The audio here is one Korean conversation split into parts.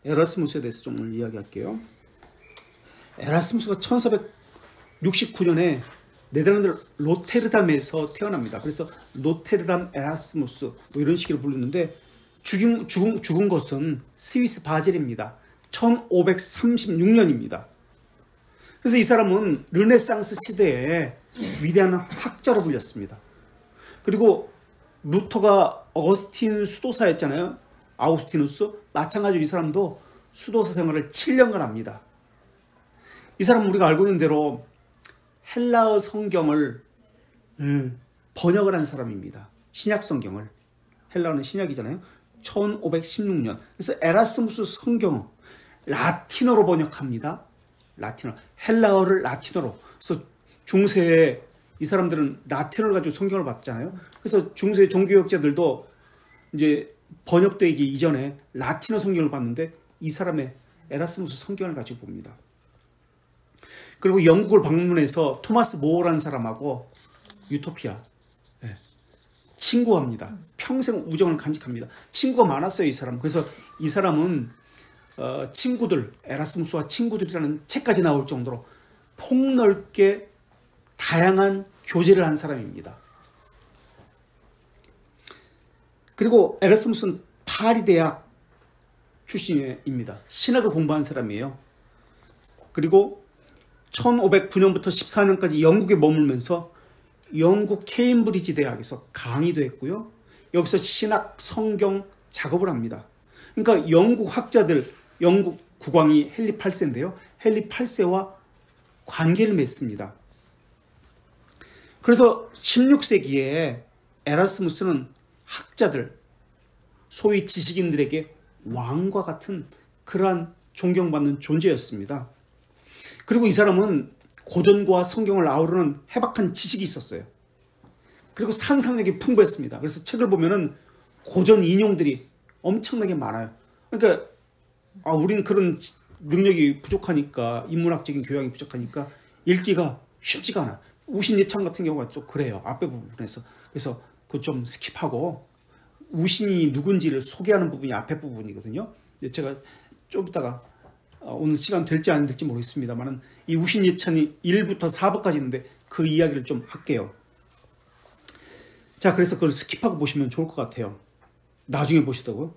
에라스무스에 대해서 좀 오늘 이야기할게요. 에라스무스가 1469년에 네덜란드 로테르담에서 태어납니다. 그래서 로테르담 에라스무스 뭐 이런 식으로 부르는데 죽은 것은 스위스 바젤입니다. 1536년입니다. 그래서 이 사람은 르네상스 시대에 위대한 학자로 불렸습니다. 그리고 루터가 어거스틴 수도사였잖아요. 아우구스티누스. 마찬가지로 이 사람도 수도사 생활을 7년간 합니다. 이 사람은 우리가 알고 있는 대로 헬라어 성경을 번역을 한 사람입니다. 신약 성경을. 헬라어는 신약이잖아요. 1516년. 그래서 에라스무스 성경 라틴어로 번역합니다. 라틴어. 헬라어를 라틴어로. 그래서 중세에 이 사람들은 라틴어를 가지고 성경을 봤잖아요. 그래서 중세 종교학자들도 이제 번역되기 이전에 라틴어 성경을 봤는데 이 사람의 에라스무스 성경을 가지고 봅니다. 그리고 영국을 방문해서 토마스 모어라는 사람하고 유토피아 친구합니다. 평생 우정을 간직합니다. 친구가 많았어요, 이 사람. 그래서 이 사람은 친구들, 에라스무스와 친구들이라는 책까지 나올 정도로 폭넓게 다양한 교제를 한 사람입니다. 그리고 에라스무스는 파리 대학 출신입니다. 신학을 공부한 사람이에요. 그리고 1509년부터 14년까지 영국에 머물면서 영국 케임브리지 대학에서 강의도 했고요. 여기서 신학, 성경 작업을 합니다. 그러니까 영국 학자들, 영국 국왕이 헨리 8세인데요. 헨리 8세와 관계를 맺습니다. 그래서 16세기에 에라스무스는 학자들, 소위 지식인들에게 왕과 같은 그러한 존경받는 존재였습니다. 그리고 이 사람은 고전과 성경을 아우르는 해박한 지식이 있었어요. 그리고 상상력이 풍부했습니다. 그래서 책을 보면은 고전 인용들이 엄청나게 많아요. 그러니까 우리는 그런 능력이 부족하니까, 인문학적인 교양이 부족하니까 읽기가 쉽지가 않아. 우신예창 같은 경우가 좀 그래요. 앞에 부분에서. 그래서 그거 좀 스킵하고 우신이 누군지를 소개하는 부분이 앞에 부분이거든요. 제가 좀 이따가 오늘 시간 될지 안 될지 모르겠습니다만 이 우신예찬이 1부터 4부까지 있는데 그 이야기를 좀 할게요. 자, 그래서 그걸 스킵하고 보시면 좋을 것 같아요. 나중에 보시다고요.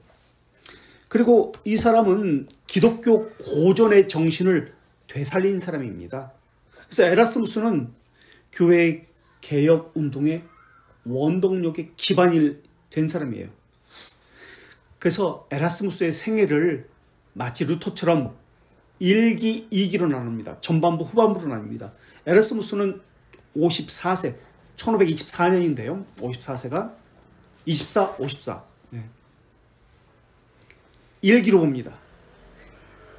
그리고 이 사람은 기독교 고전의 정신을 되살린 사람입니다. 그래서 에라스무스는 교회 개혁 운동의 원동력의 기반이 된 사람이에요. 그래서 에라스무스의 생애를 마치 루터처럼 1기, 2기로 나눕니다. 전반부, 후반부로 나뉩니다. 에라스무스는 54세, 1524년인데요. 54세가 24, 54. 1기로 봅니다.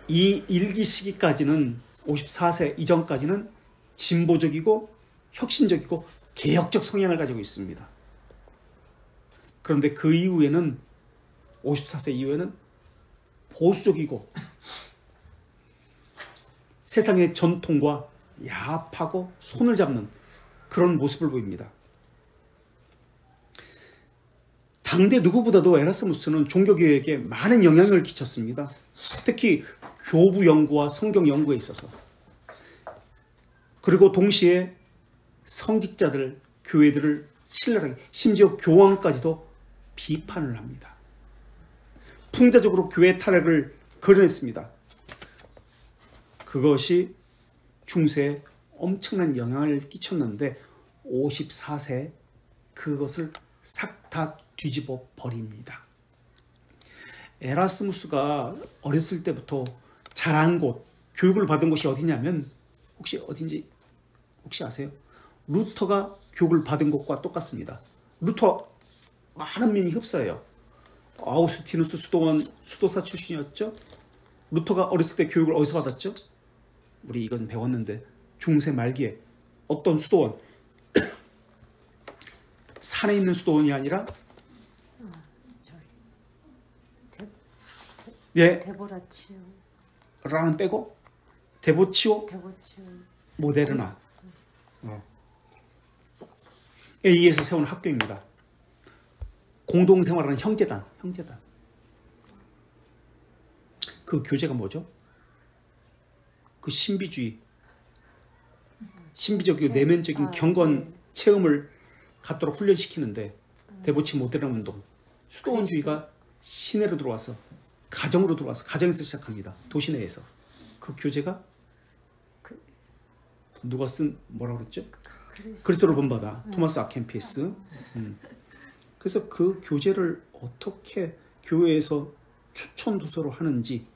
이 1기 시기까지는 54세 이전까지는 진보적이고 혁신적이고 개혁적 성향을 가지고 있습니다. 그런데 그 이후에는 54세 이후에는 보수적이고 세상의 전통과 야합하고 손을 잡는 그런 모습을 보입니다. 당대 누구보다도 에라스무스는 종교교육에 많은 영향을 끼쳤습니다. 특히 교부 연구와 성경 연구에 있어서. 그리고 동시에 성직자들, 교회들을 신랄하게, 심지어 교황까지도 비판을 합니다. 풍자적으로 교회 타락을 거론했습니다. 그것이 중세에 엄청난 영향을 끼쳤는데 54세 그것을 싹 다 뒤집어 버립니다. 에라스무스가 어렸을 때부터 자란 곳, 교육을 받은 곳이 어디냐면 혹시 어딘지 혹시 아세요? 루터가 교육을 받은 곳과 똑같습니다. 루터 많은 면이 흡사해요. 아우구스티누스 수도사 출신이었죠. 루터가 어렸을 때 교육을 어디서 받았죠? 우리 이건 배웠는데 중세 말기에 어떤 수도원 산에 있는 수도원이 아니라 데보라치오 라는 빼고 데보치오 데보치오 모데르나 에 의해서 세운 학교입니다. 공동생활하는 형제단. 그 교재가 뭐죠? 그 신비주의, 신비적이고 내면적인 경건 체험을 갖도록 훈련시키는데 대보치 모델링 운동, 수도원주의가 시내로 들어와서 가정으로 들어와서 가정에서 시작합니다. 도시 내에서. 그 교재가 누가 쓴 뭐라고 그랬죠? 그리스도를 본받아 토마스 아켄피스. 그래서 그 교재를 어떻게 교회에서 추천 도서로 하는지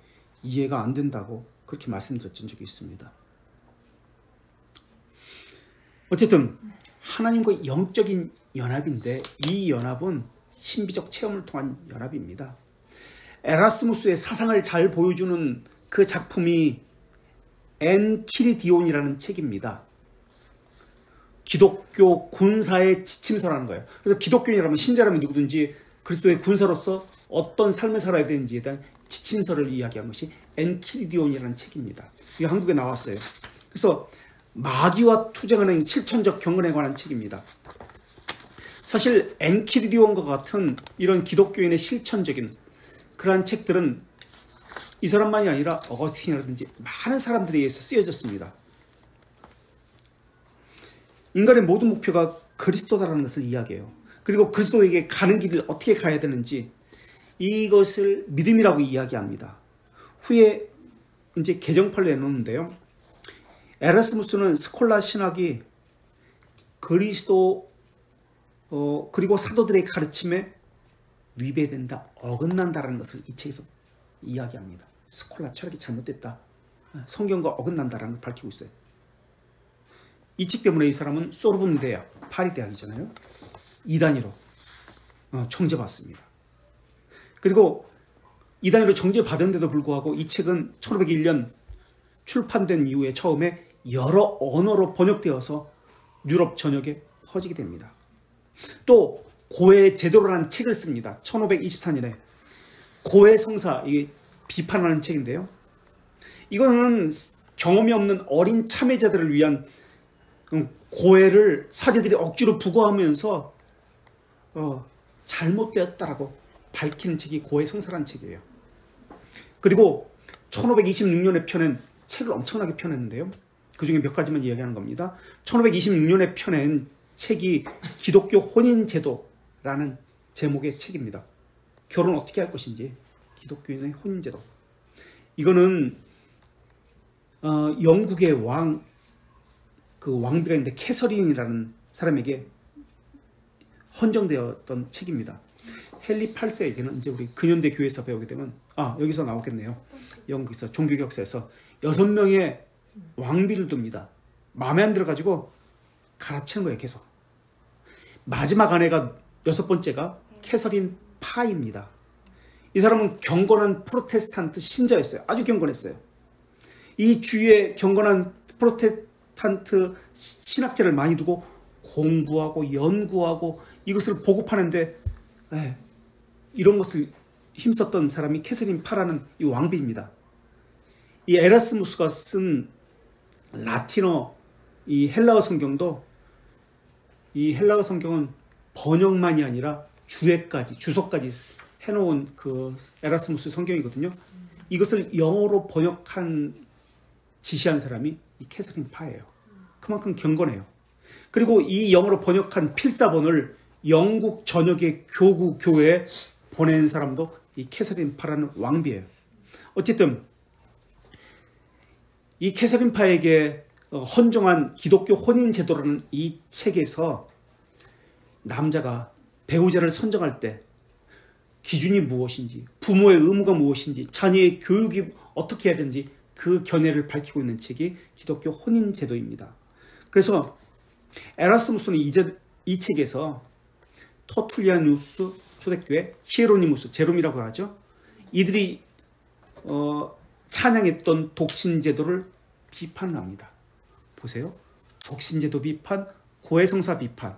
이해가 안 된다고 그렇게 말씀드렸던 적이 있습니다. 어쨌든 하나님과 영적인 연합인데 이 연합은 신비적 체험을 통한 연합입니다. 에라스무스의 사상을 잘 보여주는 그 작품이 엔키리디온이라는 책입니다. 기독교 군사의 지침서라는 거예요. 그래서 기독교인이라면 신자라면 누구든지 그리스도의 군사로서 어떤 삶을 살아야 되는지에 대한 지침서를 이야기한 것이 엔키리디온이라는 책입니다. 이게 한국에 나왔어요. 그래서 마귀와 투쟁하는 실천적 경건에 관한 책입니다. 사실 엔키리디온과 같은 이런 기독교인의 실천적인 그러한 책들은 이 사람만이 아니라 어거스틴이라든지 많은 사람들에 의해서 쓰여졌습니다. 인간의 모든 목표가 그리스도다라는 것을 이야기해요. 그리고 그리스도에게 가는 길을 어떻게 가야 되는지 이것을 믿음이라고 이야기합니다. 후에 이제 개정판을 내놓는데요. 에라스무스는 스콜라 신학이 그리스도 그리고 사도들의 가르침에 위배된다, 어긋난다라는 것을 이 책에서 이야기합니다. 스콜라 철학이 잘못됐다, 성경과 어긋난다라는 걸 밝히고 있어요. 이 책 때문에 이 사람은 소르본 대학, 파리 대학이잖아요. 이단위로 정죄받습니다. 그리고 이단위로 정죄받은데도 불구하고 이 책은 1501년 출판된 이후에 처음에 여러 언어로 번역되어서 유럽 전역에 퍼지게 됩니다. 또 고해 제도라는 책을 씁니다. 1524년에 고해 성사, 이게 비판하는 책인데요. 이거는 경험이 없는 어린 참여자들을 위한 고해를 사제들이 억지로 부과하면서 잘못되었다라고 밝히는 책이 고해 성사라는 책이에요. 그리고 1526년에 펴낸 책을 엄청나게 펴냈는데요. 그 중에 몇 가지만 이야기하는 겁니다. 1526년에 펴낸 책이 기독교 혼인제도라는 제목의 책입니다. 결혼 어떻게 할 것인지, 기독교인의 혼인제도. 이거는 영국의 그 왕비가 있는데 캐서린이라는 사람에게 헌정되었던 책입니다. 헨리 8세에게는 이제 우리 근현대 교회에서 배우게 되면 여기서 나오겠네요. 영국에서 종교 역사에서 6명의 왕비를 둡니다. 마음에 안 들어가지고 갈아치는 거예요. 계속. 마지막 아내가 6번째가 캐서린 파입니다. 이 사람은 경건한 프로테스탄트 신자였어요. 아주 경건했어요. 이 주위에 경건한 프로테스탄트 신학자를 많이 두고 공부하고 연구하고 이것을 보급하는데 이런 것을 힘썼던 사람이 캐서린 파라는 이 왕비입니다. 이 에라스무스가 쓴 라틴어 이 헬라어 성경도, 이 헬라어 성경은 번역만이 아니라 주석까지 해놓은 그 에라스무스 성경이거든요. 이것을 영어로 지시한 사람이 이 캐서린 파예요. 그만큼 경건해요. 그리고 이 영어로 번역한 필사본을 영국 전역의 교구 교회에 보낸 사람도 이 캐서린 파라는 왕비예요. 어쨌든 이 캐서린 파에게 헌정한 기독교 혼인제도라는 이 책에서 남자가 배우자를 선정할 때 기준이 무엇인지, 부모의 의무가 무엇인지, 자녀의 교육이 어떻게 해야 되는지 그 견해를 밝히고 있는 책이 기독교 혼인제도입니다. 그래서 에라스무스는 이 책에서 터툴리아누스 초대교회, 히에로니무스, 제롬이라고 하죠. 이들이 찬양했던 독신제도를 비판합니다. 보세요. 독신제도 비판, 고해성사 비판,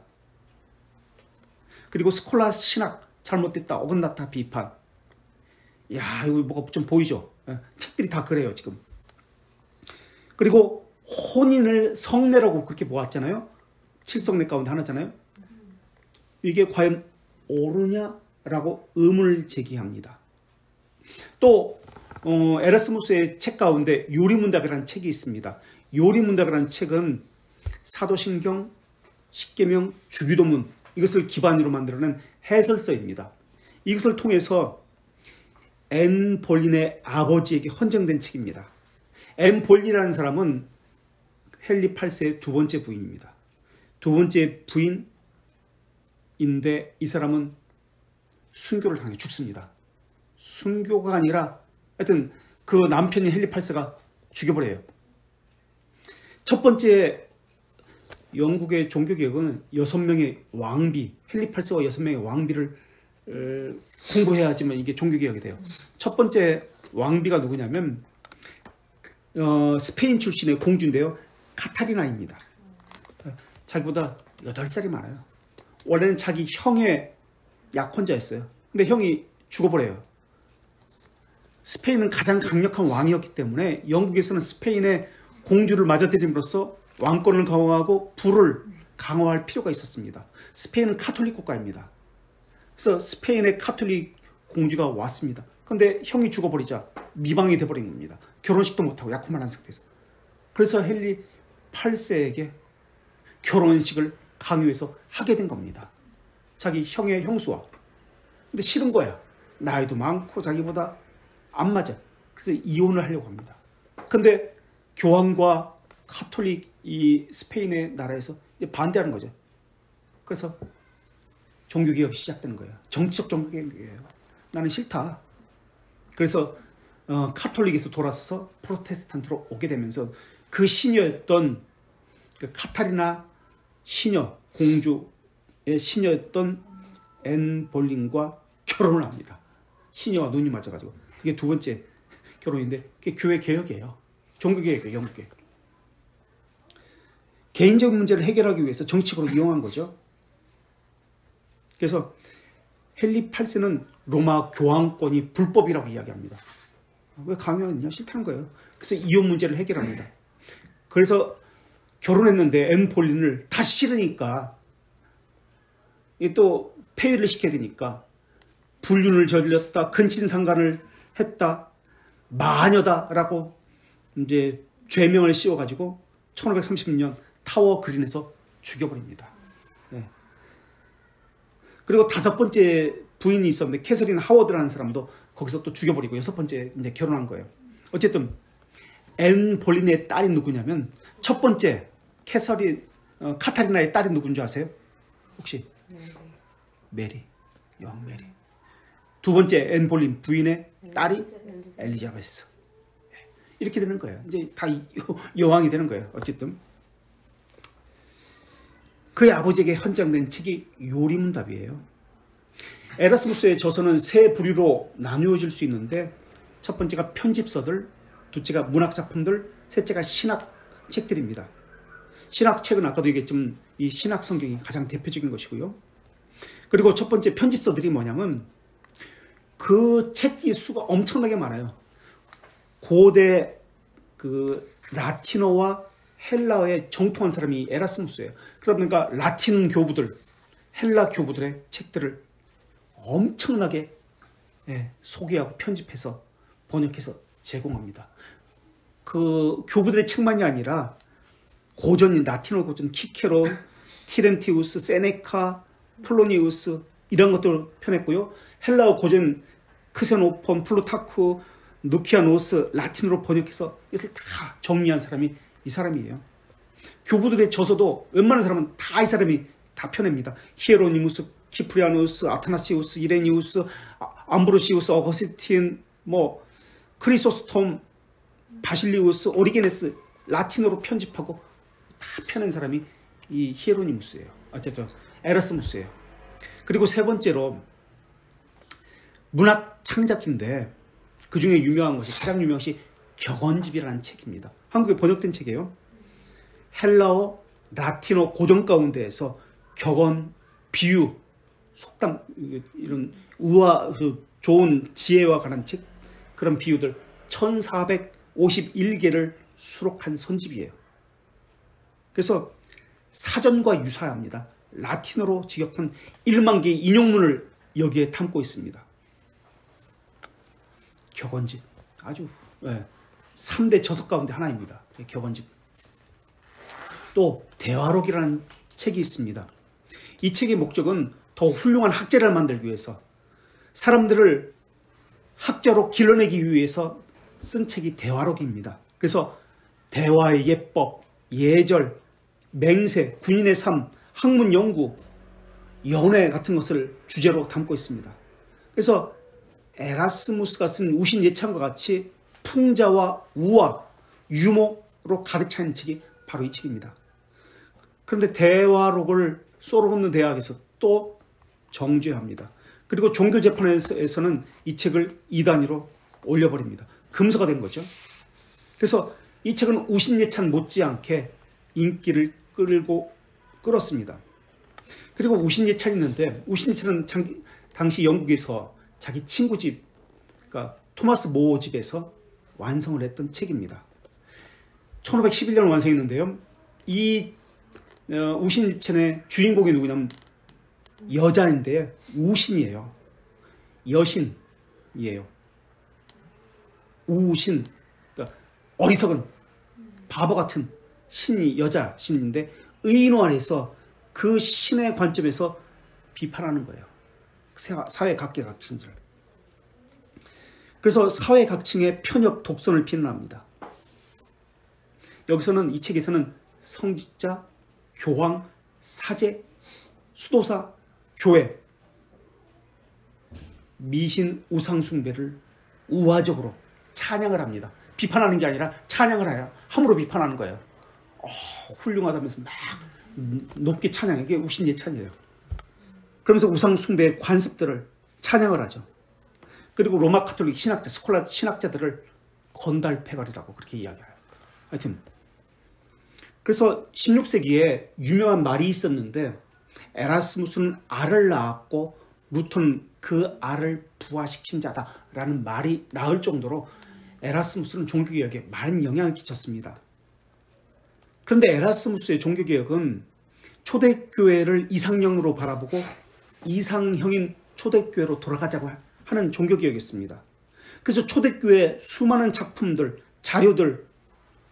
그리고 스콜라 신학 잘못됐다, 어긋났다 비판. 야, 이거 뭐가 좀 보이죠? 책들이 다 그래요, 지금. 그리고 혼인을 성례라고 그렇게 모았잖아요. 7성례 가운데 하나잖아요. 이게 과연 옳으냐라고 의문을 제기합니다. 또 에라스무스의 책 가운데 요리문답이라는 책이 있습니다. 요리문답이라는 책은 사도신경, 십계명, 주기도문 이것을 기반으로 만들어낸 해설서입니다. 이것을 통해서 앤 볼린의 아버지에게 헌정된 책입니다. 앤 볼린이라는 사람은 헨리 8세의 두 번째 부인입니다. 두 번째 부인인데 이 사람은 순교를 당해 죽습니다. 순교가 아니라 하여튼 그 남편인 헨리 8세가 죽여버려요. 첫 번째 영국의 종교개혁은 6명의 왕비, 헨리 8세와 6명의 왕비를 공부해야 하지만 이게 종교개혁이 돼요. 첫 번째 왕비가 누구냐면 스페인 출신의 공주인데요. 카타리나입니다. 자기보다 8살이 많아요. 원래는 자기 형의 약혼자였어요. 근데 형이 죽어버려요. 스페인은 가장 강력한 왕이었기 때문에 영국에서는 스페인의 공주를 맞아들임으로써 왕권을 강화하고 부를 강화할 필요가 있었습니다. 스페인은 카톨릭 국가입니다. 그래서 스페인의 카톨릭 공주가 왔습니다. 그런데 형이 죽어버리자 미방이 돼버린 겁니다. 결혼식도 못하고 약혼만 한 상태에서. 그래서 헨리 8세에게 결혼식을 강요해서 하게 된 겁니다. 자기 형의 형수와. 근데 싫은 거야. 나이도 많고 자기보다 안 맞아. 그래서 이혼을 하려고 합니다. 근데 교황과 카톨릭 이 스페인의 나라에서 이제 반대하는 거죠. 그래서 종교개혁이 시작되는 거예요. 정치적 종교개혁이에요. 나는 싫다. 그래서 카톨릭에서 돌아서서 프로테스탄트로 오게 되면서 그 시녀였던 그 카타리나 시녀, 공주의 시녀였던 앤 볼린과 결혼을 합니다. 시녀와 눈이 맞아가지고. 그게 두 번째 결혼인데 그게 교회 개혁이에요. 종교개혁이에요. 영국개혁. 개인적인 문제를 해결하기 위해서 정치적으로 이용한 거죠. 그래서 헨리 8세는 로마 교황권이 불법이라고 이야기합니다. 왜 강요하느냐? 싫다는 거예요. 그래서 이혼 문제를 해결합니다. 그래서 결혼했는데 앤 볼린을 다시 싫으니까 또 폐위를 시켜야 되니까 불륜을 저질렀다, 근친상간을 했다, 마녀다라고 이제 죄명을 씌워가지고 1536년 타워 그린에서 죽여버립니다. 네. 그리고 다섯 번째 부인이 있었는데 캐서린 하워드라는 사람도 거기서 또 죽여버리고 여섯 번째 이제 결혼한 거예요. 어쨌든 앤 볼린의 딸이 누구냐면 첫 번째 캐서린 카타리나의 딸이 누군 줄 아세요? 혹시? 메리. 여왕 메리. 두 번째 앤 볼린 부인의 딸이 엘리자베스. 이렇게 되는 거예요. 이제 다 여왕이 되는 거예요. 어쨌든 그의 아버지에게 헌정된 책이 요리문답이에요. 에라스무스의 저서는 세 부류로 나누어질 수 있는데 첫 번째가 편집서들, 둘째가 문학작품들, 셋째가 신학책들입니다. 신학책은 아까도 얘기했지만 이 신학성경이 가장 대표적인 것이고요. 그리고 첫 번째 편집서들이 뭐냐면 그 책의 수가 엄청나게 많아요. 고대 그 라틴어와 헬라어에 정통한 사람이 에라스무스예요. 그러니까 라틴 교부들, 헬라 교부들의 책들을 엄청나게 소개하고 편집해서 번역해서 제공합니다. 그 교부들의 책만이 아니라 고전인 라틴어 고전 키케론, 티렌티우스, 세네카, 플로니우스 이런 것들을 펴냈고요. 헬라어 고전 크세노폰, 플루타크, 누키아노스 라틴어로 번역해서 이것을 다 정리한 사람이 이 사람이에요. 교부들의 저서도 웬만한 사람은 다 이 사람이 다 펴냅니다. 히에로니무스, 키프리아누스, 아타나시우스, 이레니우스, 암브로시우스, 어거스틴, 뭐 크리소스톰, 바실리우스, 오리게네스 라틴어로 편집하고 다 펴낸 사람이 이 히에로니무스예요. 어쨌든 에라스무스예요. 그리고 세 번째로 문학 창작인데 그 중에 유명한 것이 가장 유명한 것이 격언집이라는 책입니다. 한국에 번역된 책이에요. 헬라어, 라틴어 고전 가운데에서 격언, 비유, 속담 이런 우화 좋은 지혜와 관한 책 그런 비유들 1451개를 수록한 선집이에요. 그래서 사전과 유사합니다. 라틴어로 직역한 1만 개의 인용문을 여기에 담고 있습니다. 격언집 아주 3대 저서 가운데 하나입니다. 격언집. 또 대화록이라는 책이 있습니다. 이 책의 목적은 더 훌륭한 학자를 만들기 위해서, 사람들을 학자로 길러내기 위해서 쓴 책이 대화록입니다. 그래서 대화의 예법, 예절, 맹세, 군인의 삶, 학문 연구, 연애 같은 것을 주제로 담고 있습니다. 그래서 에라스무스가 쓴 우신예찬과 같이 풍자와 우화, 유머로 가득 차는 책이 바로 이 책입니다. 그런데 대화록을 소로몬 대학에서 또 정죄합니다. 그리고 종교재판에서는 이 책을 이단위로 올려버립니다. 금서가 된 거죠. 그래서 이 책은 우신예찬 못지않게 인기를 끌었습니다. 그리고 우신예찬이 있는데, 우신예찬은 당시 영국에서 자기 친구 집, 그러니까 토마스 모 집에서 완성을 했던 책입니다. 1511년 완성했는데요. 이 우신예찬의 주인공이 누구냐면 여자인데 우신이에요. 여신이에요. 우신, 그러니까 어리석은 바보 같은 신이 여자 신인데, 의인화해서 그 신의 관점에서 비판하는 거예요. 사회 각계각층들. 그래서 사회 각층의 편협 독선을 비난합니다. 여기서는, 이 책에서는 성직자, 교황, 사제, 수도사, 교회, 미신, 우상 숭배를 우화적으로 찬양을 합니다. 비판하는 게 아니라 찬양을 해요. 함부로 비판하는 거예요. 훌륭하다면서 막 높게 찬양해. 이게 우신예찬이에요. 그러면서 우상 숭배의 관습들을 찬양을 하죠. 그리고 로마 카톨릭 신학자, 스콜라 신학자들을 건달패거리라고 그렇게 이야기해요. 하여튼 그래서 16세기에 유명한 말이 있었는데, 에라스무스는 알을 낳았고 루터는 그 알을 부화시킨 자다라는 말이 나올 정도로 에라스무스는 종교개혁에 많은 영향을 끼쳤습니다. 그런데 에라스무스의 종교개혁은 초대교회를 이상형으로 바라보고 이상형인 초대교회로 돌아가자고 하는 종교개혁이었습니다. 그래서 초대교회의 수많은 작품들, 자료들,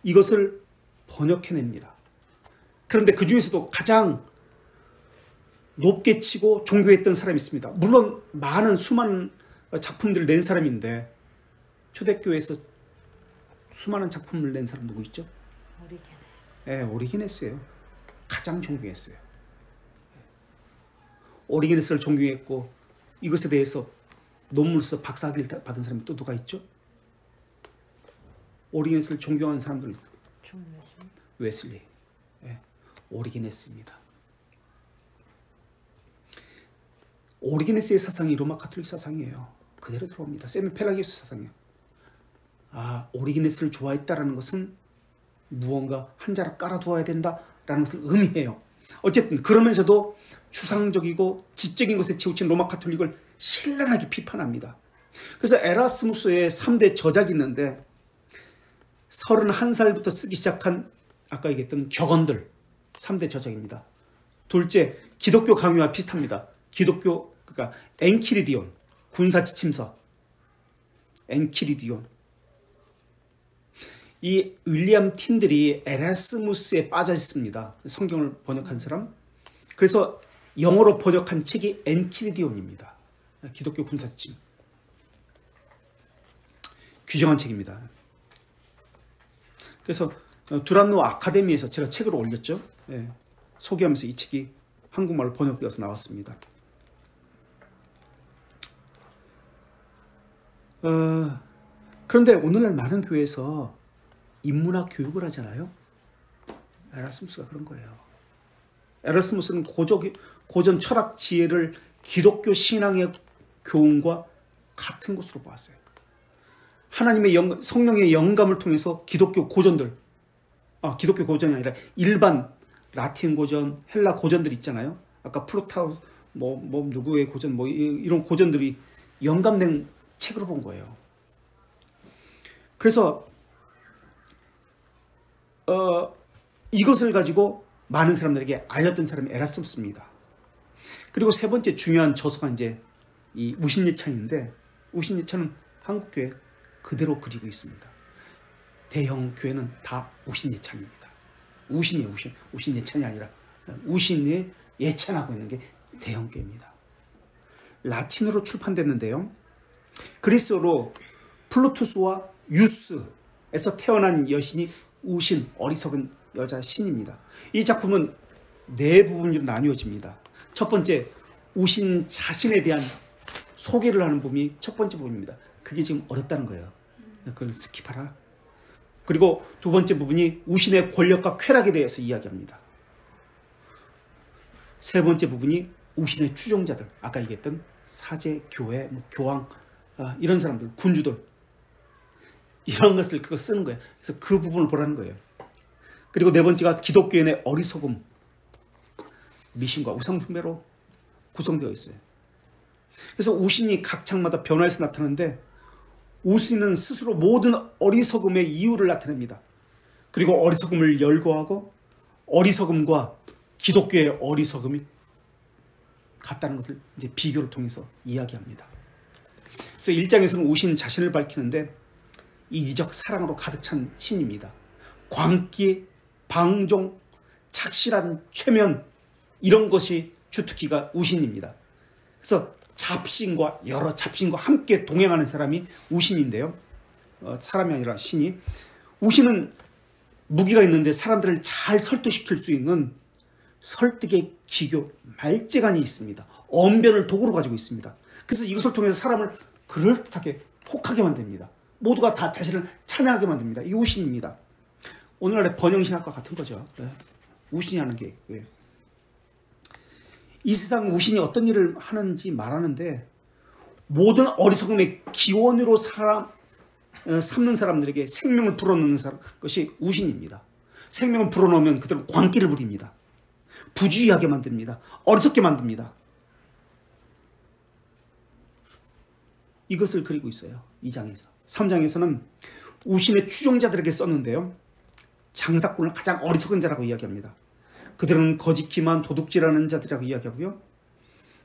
이것을 번역해냅니다. 그런데 그 중에서도 가장 높게 치고 종교했던 사람이 있습니다. 물론 많은 수많은 작품들을 낸 사람인데, 초대교회에서 수많은 작품을 낸 사람 누구 있죠? 오리게네스. 네, 오리게네스예요. 가장 존경했어요. 오리게네스를 존경했고, 이것에 대해서 논문으로서 박사학위를 받은 사람이 또 누가 있죠? 오리게네스를 존경하는 사람들. 존 웨슬리. 웨슬리. 네, 오리게네스입니다. 오리게네스의 사상이 로마 가톨릭 사상이에요. 그대로 들어옵니다. 세미 펠라기우스 사상이에요. 오리게네스를 좋아했다라는 것은 무언가 한 자락 깔아두어야 된다라는 것을 의미해요. 어쨌든 그러면서도 추상적이고 지적인 것에 치우친 로마 가톨릭을 신랄하게 비판합니다. 그래서 에라스무스의 3대 저작이 있는데, 31살부터 쓰기 시작한 아까 얘기했던 격언들 3대 저작입니다. 둘째, 기독교 강요와 비슷합니다. 기독교, 그러니까 엔키리디온, 군사지침서, 엔키리디온. 이 윌리엄 틴들이 에라스무스에 빠져 있습니다. 성경을 번역한 사람. 그래서 영어로 번역한 책이 엔키리디온입니다. 기독교 군사지침. 규정한 책입니다. 그래서 두란노 아카데미에서 제가 책으로 올렸죠. 예, 소개하면서 이 책이 한국말로 번역되어서 나왔습니다. 그런데 오늘날 많은 교회에서 인문학 교육을 하잖아요. 에라스무스가 그런 거예요. 에라스무스는 고전 철학 지혜를 기독교 신앙의 교훈과 같은 것으로 보았어요. 하나님의 성령의 영감을 통해서 기독교 고전들, 기독교 고전이 아니라 일반 라틴 고전, 헬라 고전들 있잖아요. 아까 플루타우, 누구의 고전, 이런 고전들이 영감된 책으로 본 거예요. 그래서 이것을 가지고 많은 사람들에게 알렸던 사람이 에라스무스입니다. 그리고 세 번째 중요한 저서가 이제 이 우신예찬인데, 우신예찬은 한국교회 그대로 그리고 있습니다. 대형 교회는 다 우신 예찬입니다. 우신이에요. 우신 예찬이 아니라 우신에 예찬하고 있는 게 대형 교회입니다. 라틴어로 출판됐는데요. 그리스어로 플루투스와 유스에서 태어난 여신이 우신, 어리석은 여자 신입니다. 이 작품은 네 부분으로 나뉘어집니다. 첫 번째, 우신 자신에 대한 소개를 하는 부분이 첫 번째 부분입니다. 그게 지금 어렵다는 거예요. 그걸 스킵하라. 그리고 두 번째 부분이 우신의 권력과 쾌락에 대해서 이야기합니다. 세 번째 부분이 우신의 추종자들, 아까 얘기했던 사제, 교회, 교황, 이런 사람들, 군주들, 이런 것을 그거 쓰는 거예요. 그래서 그 부분을 보라는 거예요. 그리고 네 번째가 기독교인의 어리석음, 미신과 우상숭배로 구성되어 있어요. 그래서 우신이 각 장마다 변화해서 나타나는데 우신은 스스로 모든 어리석음의 이유를 나타냅니다. 그리고 어리석음을 열거하고 어리석음과 기독교의 어리석음이 같다는 것을 이제 비교를 통해서 이야기합니다. 그래서 1장에서는 우신 자신을 밝히는데 이기적 사랑으로 가득 찬 신입니다. 광기, 방종, 착실한 최면, 이런 것이 주특기가 우신입니다. 그래서 잡신과 여러 잡신과 함께 동행하는 사람이 우신인데요. 사람이 아니라 신이. 우신은 무기가 있는데 사람들을 잘 설득시킬 수 있는 설득의 기교, 말재간이 있습니다. 언변을 도구로 가지고 있습니다. 그래서 이것을 통해서 사람을 그럴듯하게 혹하게 만듭니다. 모두가 다 자신을 찬양하게 만듭니다. 이게 우신입니다. 오늘날의 번영신학과 같은 거죠. 우신이 하는 게. 이 세상 우신이 어떤 일을 하는지 말하는데 모든 어리석음의 기원으로 삼는 사람들에게 생명을 불어넣는 것이 우신입니다. 생명을 불어넣으면 그들은 광기를 부립니다. 부주의하게 만듭니다. 어리석게 만듭니다. 이것을 그리고 있어요. 2장에서. 3장에서는 우신의 추종자들에게 썼는데요. 장사꾼을 가장 어리석은 자라고 이야기합니다. 그들은 거짓 기만 도둑질하는 자들이라고 이야기하고요.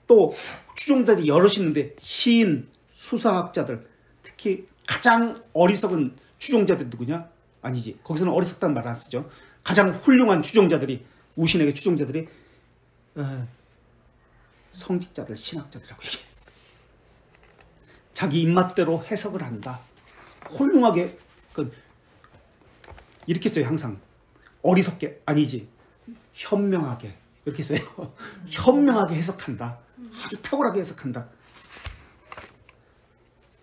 또 추종자들이 여럿이 있는데 시인, 수사학자들, 특히 가장 어리석은 추종자들이 누구냐? 아니지. 거기서는 어리석다는 말 안 쓰죠. 가장 훌륭한 추종자들이, 우신에게 추종자들이 성직자들, 신학자들이라고 얘기해요. 자기 입맛대로 해석을 한다. 훌륭하게 이렇게 써요. 항상 어리석게, 아니지, 현명하게, 이렇게 써요. 현명하게 해석한다. 아주 탁월하게 해석한다.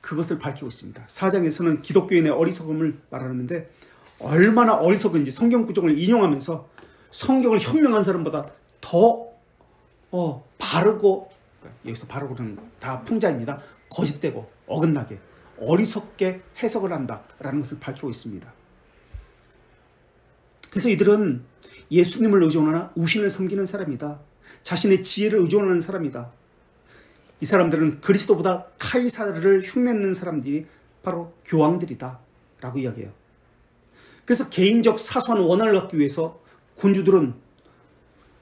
그것을 밝히고 있습니다. 4장에서는 기독교인의 어리석음을 말하는데 얼마나 어리석은지 성경 구절을 인용하면서 성경을 현명한 사람보다 더 바르고, 여기서 바르고는 다 풍자입니다. 거짓되고 어긋나게 어리석게 해석을 한다라는 것을 밝히고 있습니다. 그래서 이들은 예수님을 의존하나 우신을 섬기는 사람이다. 자신의 지혜를 의존하는 사람이다. 이 사람들은 그리스도보다 카이사르를 흉내내는 사람들이 바로 교황들이다 라고 이야기해요. 그래서 개인적 사소한 원한을 갖기 위해서 군주들은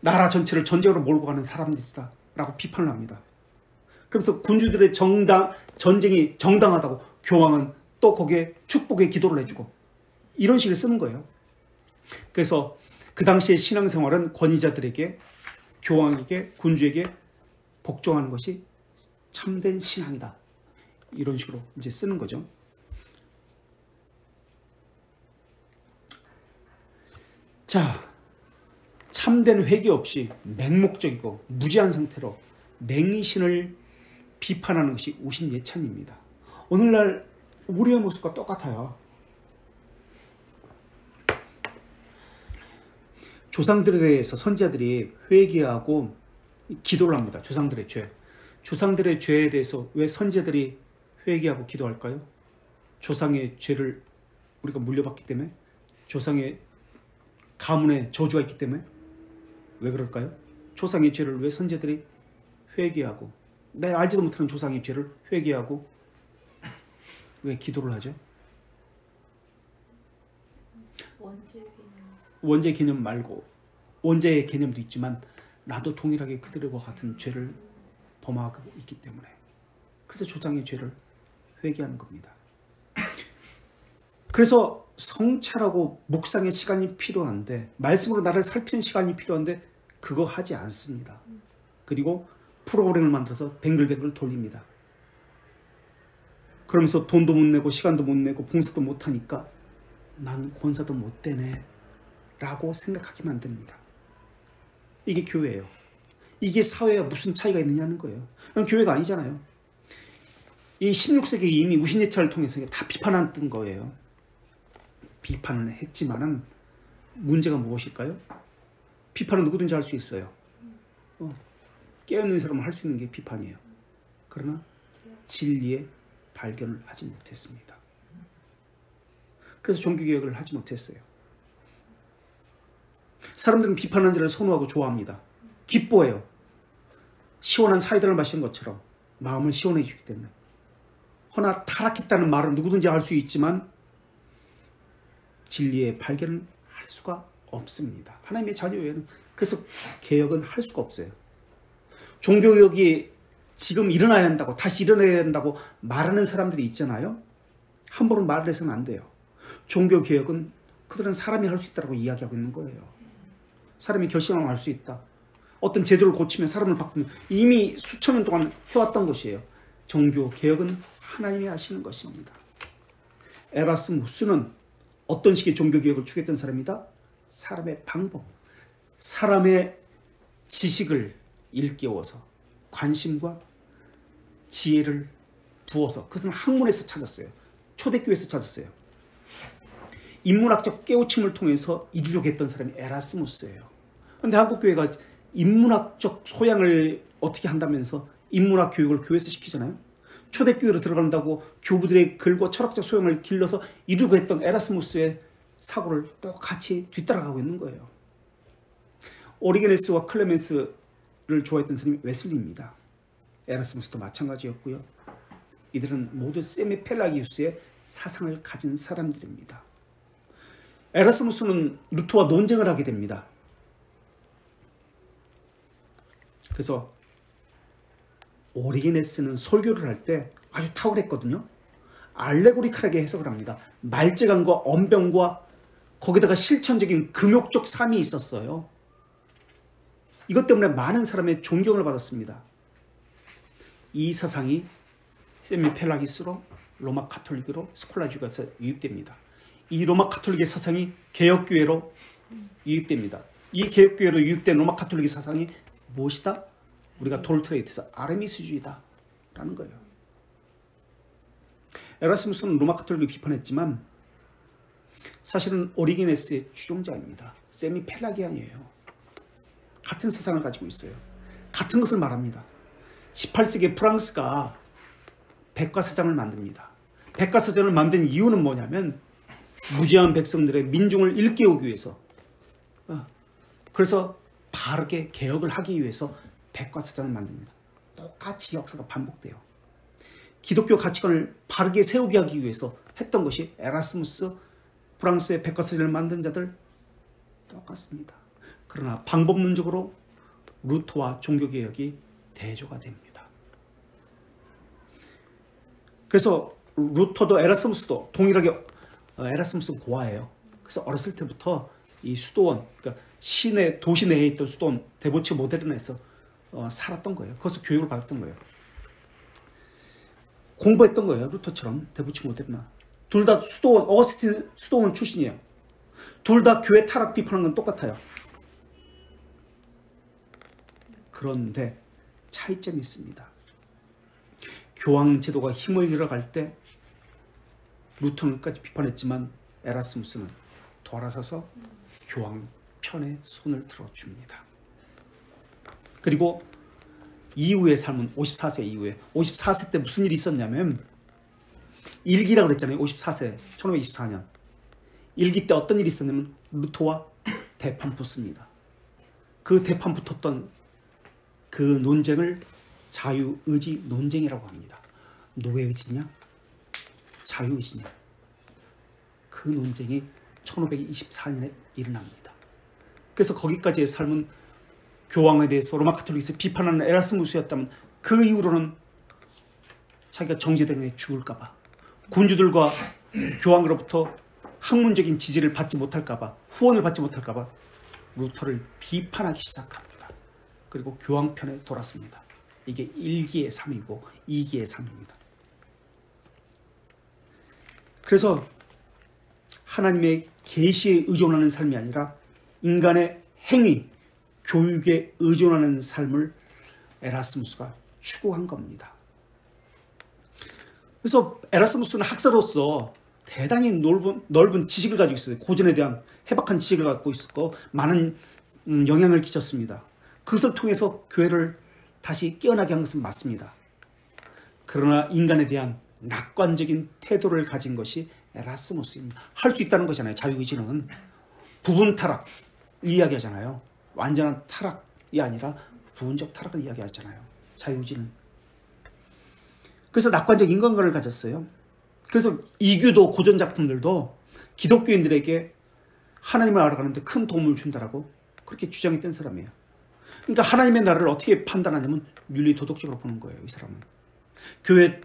나라 전체를 전쟁으로 몰고 가는 사람들이다 라고 비판을 합니다. 그래서 군주들의 전쟁이 정당하다고 교황은 또 거기에 축복의 기도를 해주고 이런 식으로 쓰는 거예요. 그래서 그 당시의 신앙생활은 권위자들에게, 교황에게, 군주에게 복종하는 것이 참된 신앙이다. 이런 식으로 이제 쓰는 거죠. 자, 참된 회개 없이 맹목적이고 무지한 상태로 맹의신을 비판하는 것이 우신 예찬입니다. 오늘날 우리의 모습과 똑같아요. 조상들에 대해서 선지자들이 회개하고 기도를 합니다. 조상들의 죄. 조상들의 죄에 대해서 왜 선지자들이 회개하고 기도할까요? 조상의 죄를 우리가 물려받기 때문에, 조상의 가문에 저주가 있기 때문에. 왜 그럴까요? 조상의 죄를 왜 선지자들이 회개하고, 내가 알지도 못하는 조상의 죄를 회개하고 왜 기도를 하죠? 원죄 개념 말고, 원죄의 개념도 있지만 나도 동일하게 그들과 같은 죄를 범하고 있기 때문에. 그래서 조상의 죄를 회개하는 겁니다. 그래서 성찰하고 묵상의 시간이 필요한데, 말씀으로 나를 살피는 시간이 필요한데 그거 하지 않습니다. 그리고 프로그램을 만들어서 뱅글뱅글 돌립니다. 그러면서 돈도 못 내고 시간도 못 내고 봉사도 못 하니까 난 권사도 못 되네 라고 생각하게 만듭니다. 이게 교회예요. 이게 사회와 무슨 차이가 있느냐는 거예요. 교회가 아니잖아요. 이 16세기 이미 우신예찰을 통해서 다 비판한 거예요. 비판을 했지만은 문제가 무엇일까요? 비판은 누구든지 할 수 있어요. 깨어있는 사람은 할 수 있는 게 비판이에요. 그러나 진리의 발견을 하지 못했습니다. 그래서 종교개혁을 하지 못했어요. 사람들은 비판하는 자를 선호하고 좋아합니다. 기뻐해요. 시원한 사이다를 마시는 것처럼 마음을 시원해 주기 때문에. 허나 타락했다는 말은 누구든지 할 수 있지만 진리의 발견을 할 수가 없습니다. 하나님의 자녀에는. 그래서 개혁은 할 수가 없어요. 종교개혁이 지금 일어나야 한다고, 다시 일어나야 한다고 말하는 사람들이 있잖아요. 함부로 말을 해서는 안 돼요. 종교개혁은 그들은 사람이 할 수 있다고 이야기하고 있는 거예요. 사람이 결심하면 할 수 있다. 어떤 제도를 고치면 사람을 바꾸면 이미 수천 년 동안 해왔던 것이에요. 종교개혁은 하나님이 하시는 것입니다. 에라스무스는 어떤 식의 종교개혁을 추구했던 사람이다? 사람의 방법, 사람의 지식을 일깨워서 관심과 지혜를 부어서, 그것은 학문에서 찾았어요. 초대교회에서 찾았어요. 인문학적 깨우침을 통해서 이루려고 했던 사람이 에라스무스예요. 그런데 한국교회가 인문학적 소양을 어떻게 한다면서 인문학 교육을 교회에서 시키잖아요. 초대교회로 들어간다고 교부들의 글과 철학적 소양을 길러서 이루려고 했던 에라스무스의 사고를 또 같이 뒤따라가고 있는 거예요. 오리게네스와 클레멘스를 좋아했던 사람이 웨슬리입니다. 에라스무스도 마찬가지였고요. 이들은 모두 세미펠라기우스의 사상을 가진 사람들입니다. 에라스무스는 루터와 논쟁을 하게 됩니다. 그래서 오리게네스는 설교를 할 때 아주 탁월했거든요. 알레고리컬하게 해석을 합니다. 말재간과 언변과 거기다가 실천적인 금욕적 삶이 있었어요. 이것 때문에 많은 사람의 존경을 받았습니다. 이 사상이 세미펠라기스로 로마 카톨릭으로 스콜라주가서 유입됩니다. 이 로마 카톨릭의 사상이 개혁교회로 유입됩니다. 이 개혁교회로 유입된 로마 카톨릭의 사상이 무엇이다? 우리가 돌트레이트에서 아르미스주의다 라는 거예요. 에라스무스는 로마 카톨릭을 비판했지만 사실은 오리게네스의 추종자입니다. 세미펠라기안이에요. 같은 사상을 가지고 있어요. 같은 것을 말합니다. 18세기 프랑스가 백과사전을 만듭니다. 백과사전을 만든 이유는 뭐냐면 무지한 백성들의 민중을 일깨우기 위해서, 그래서 바르게 개혁을 하기 위해서 백과사전을 만듭니다. 똑같이 역사가 반복돼요. 기독교 가치관을 바르게 세우게 하기 위해서 했던 것이 에라스무스, 프랑스의 백과사전을 만든 자들 똑같습니다. 그러나 방법론적으로 루터와 종교개혁이 대조가 됩니다. 그래서 루터도 에라스무스도 동일하게, 에라스무스는 고아예요. 그래서 어렸을 때부터 이 수도원, 그러니까 시내, 도시 내에 있던 수도원 데보치오 모데르나에서 살았던 거예요. 거기서 교육을 받았던 거예요. 공부했던 거예요. 루터처럼 데보치오 모데르나. 둘 다 수도원, 어거스틴 수도원 출신이에요. 둘 다 교회 타락 비판한 건 똑같아요. 그런데 차이점이 있습니다. 교황 제도가 힘을 잃어갈 때 루터는 끝까지 비판했지만 에라스무스는 돌아서서 교황 편에 손을 들어줍니다. 그리고 이후의 삶은 54세 이후에, 54세 때 무슨 일이 있었냐면 일기라고 그랬잖아요. 54세 1524년 일기 때 어떤 일이 있었냐면 루터와 대판 붙습니다. 그 대판 붙었던 그 논쟁을 자유의지 논쟁이라고 합니다. 노예의지냐 자유의지냐, 그 논쟁이 1524년에 일어납니다. 그래서 거기까지의 삶은 교황에 대해서 로마 카톨릭에서 비판하는 에라스무스였다면 그 이후로는 자기가 정제되면 죽을까봐 군주들과 교황으로부터 학문적인 지지를 받지 못할까봐, 후원을 받지 못할까봐 루터를 비판하기 시작합니다. 그리고 교황편에 돌았습니다. 이게 1기의 삶이고 2기의 삶입니다. 그래서 하나님의 계시에 의존하는 삶이 아니라 인간의 행위, 교육에 의존하는 삶을 에라스무스가 추구한 겁니다. 그래서 에라스무스는 학자로서 대단히 넓은 지식을 가지고 있어요. 고전에 대한 해박한 지식을 갖고 있었고 많은 영향을 끼쳤습니다. 그것을 통해서 교회를 다시 깨어나게 한 것은 맞습니다. 그러나 인간에 대한 낙관적인 태도를 가진 것이 에라스무스입니다. 할 수 있다는 것이잖아요. 자유의지는. 부분 타락을 이야기하잖아요. 완전한 타락이 아니라 부분적 타락을 이야기하잖아요. 자유의지는. 그래서 낙관적 인간관을 가졌어요. 그래서 이교도 고전 작품들도 기독교인들에게 하나님을 알아가는데 큰 도움을 준다라고 그렇게 주장했던 사람이에요. 그러니까 하나님의 나라를 어떻게 판단하냐면 윤리도덕적으로 보는 거예요. 이 사람은. 교회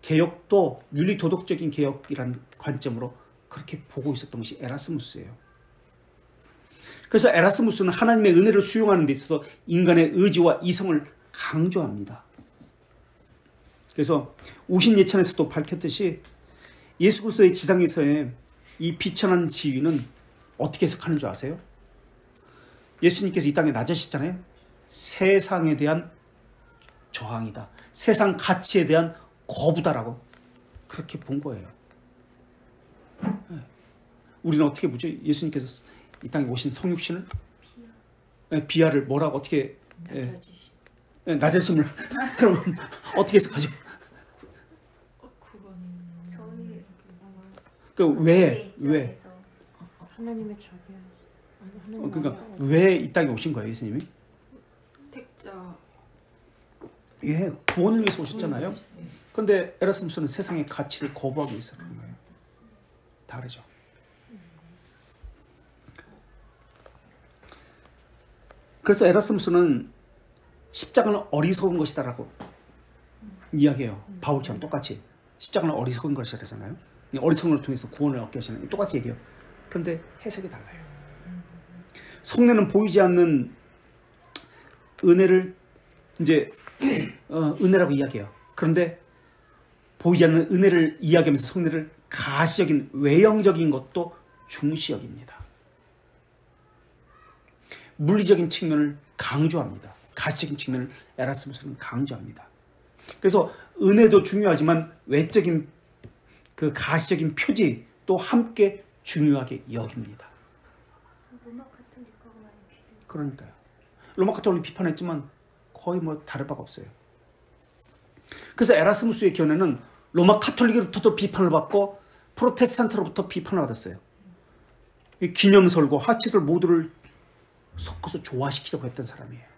개혁도 윤리도덕적인 개혁이라는 관점으로 그렇게 보고 있었던 것이 에라스무스예요. 그래서 에라스무스는 하나님의 은혜를 수용하는 데 있어서 인간의 의지와 이성을 강조합니다. 그래서 우신예찬에서도 밝혔듯이 예수 그리스도의 지상에서의 이 비천한 지위는 어떻게 해석하는 줄 아세요? 예수님께서 이 땅에 낮으셨잖아요. 세상에 대한 저항이다. 세상 가치에 대한 거부다라고 그렇게 본 거예요. 우리는 어떻게 보죠? 예수님께서 이 땅에 오신 성육신을 비하를 뭐라고 어떻게 낮아짐을 그럼 어떻게 해석하죠? 저희 왜? 하나님의 적이에요. 그러니까 왜 이 땅에 오신 거예요, 예수님이? 택자. 예, 구원을 위해서 오셨잖아요. 그런데 에라스무스는 세상의 가치를 거부하기 위해서 그런 거예요. 다르죠. 그래서 에라스무스는 십자가는 어리석은 것이다라고 이야기해요. 바울처럼 똑같이 십자가는 어리석은 것이라잖아요. 어리석음을 통해서 구원을 얻게 하시는 똑같이 얘기해요. 그런데 해석이 달라요. 속내는 보이지 않는 은혜를 이제 은혜라고 이야기해요. 그런데 보이지 않는 은혜를 이야기하면서 속내를 가시적인 외형적인 것도 중시 여깁니다. 물리적인 측면을 강조합니다. 가시적인 측면을 에라스무스는 강조합니다. 그래서 은혜도 중요하지만 외적인 그 가시적인 표지 또 함께 중요하게 여깁니다. 로마 가톨릭하고 많이 비교. 그러니까요. 로마 가톨릭 비판했지만 거의 뭐 다를 바가 없어요. 그래서 에라스무스의 견해는 로마 가톨릭으로부터도 비판을 받고 프로테스탄트로부터 비판을 받았어요. 기념설과 화치설 모두를 섞어서 조화시키려고 했던 사람이에요.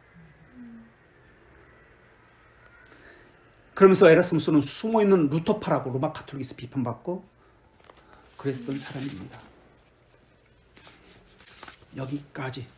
그러면서 에라스무스는 숨어있는 루터파라고 로마 가톨릭에서 비판받고 그랬던 사람입니다. 여기까지